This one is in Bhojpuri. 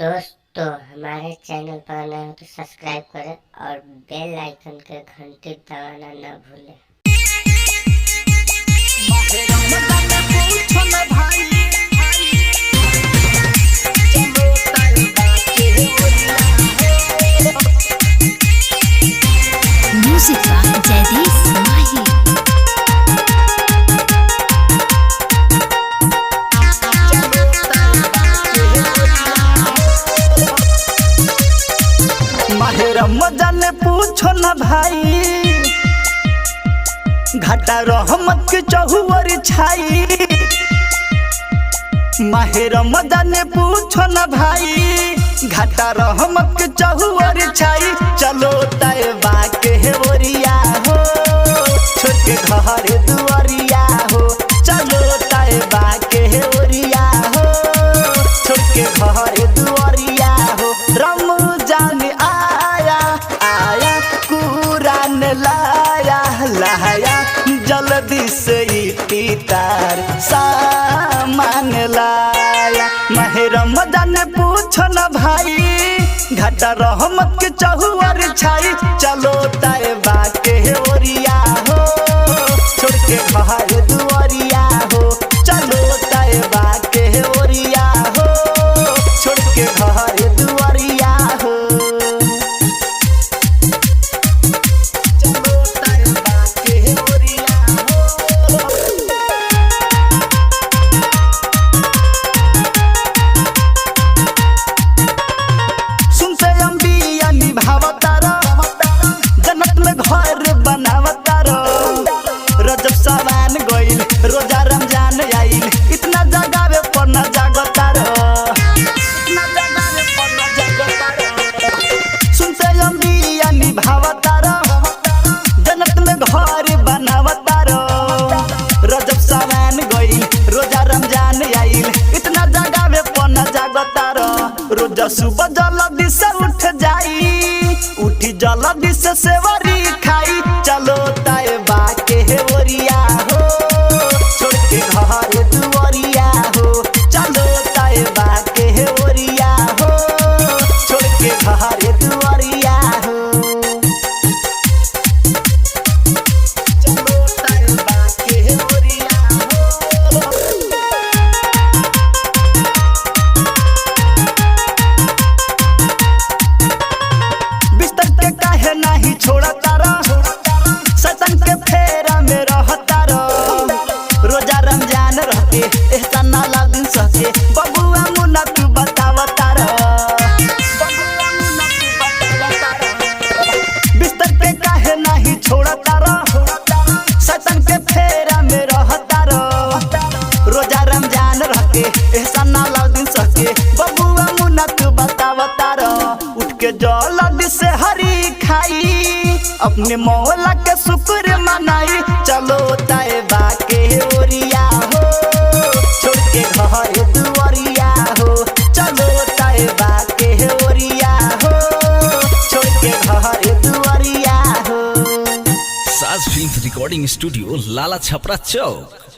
दोस्तों हमारे चैनल पर नए हो तो सब्सक्राइब करें और बेल आइकन के घंटी दबाना न भूलें। म्यूजिक बाय जयदीप माही। रमजान पूछो न भाई, घाटा रहमत के चहुवर छाई। माहे रमजान पूछो न भाई, घाटा रहमत के चहुवर छाई। चलो तैबा के ओरिया हो, छोड़ के घर दुआरिया हो। चलो तैबा के ओरिया हो, छोड़ के घर दुआरिया हो। रमजान लाया जल्दी से इफ्तार सामान लाया। माहे रमजान पूछो न भाई, घाटा रहमत के चहुवर छाई। चलो तैबा के ओरिया हो, छोड़ के घर दुआरिया हो। चलो तैबा के ओरिया हो, छोड़ के घर दुआरिया हो। रजब सावन गइल, रोजा रमजान आइल, इतना जगावे पर न जागतार। सुनते अंबिया निभावतार, जन्नत में घर बनावतार। रजब सावन गइल, रोजा रमजान आइल, इतना जगावे पर न जागतार। रोजा सुबह जल्दी से उठ जाई, उठी जल्दी से सेवरी खाई। चलो तैबा के ओरिया हो, छोड़ के घर दुआरिया हो। चलो तैबा के ओरिया हो, छोड़ के घर दुआरिया हो। चलो तैबा के ओरिया हो। बिस्तर के काहे नहीं छोड़ता सतन के फेरा में रहता रो। रोजा रमजान रहते एहसान नाला दिन सहके, बबुआ मुन्ना तू बतावता रो। बिस्तर पे काहे नहीं छोड़ता रो, सतन के फेरा में रहता रो। रोजा रमजान रहते एहसान नाला दिन सहके, बबुआ मुन्ना तू बतावता रो। उठ के जल्दी से हरी खाई, अपने मौला के शुक्र मनाई। चलो तैबा के ओरिया हो, छोड़ के घर दुआरिया हो। चलो तैबा के ओरिया हो, छोड़ के घर दुआरिया हो। साज फिल्म रिकॉर्डिंग स्टूडियो, लाला छपरा चौक।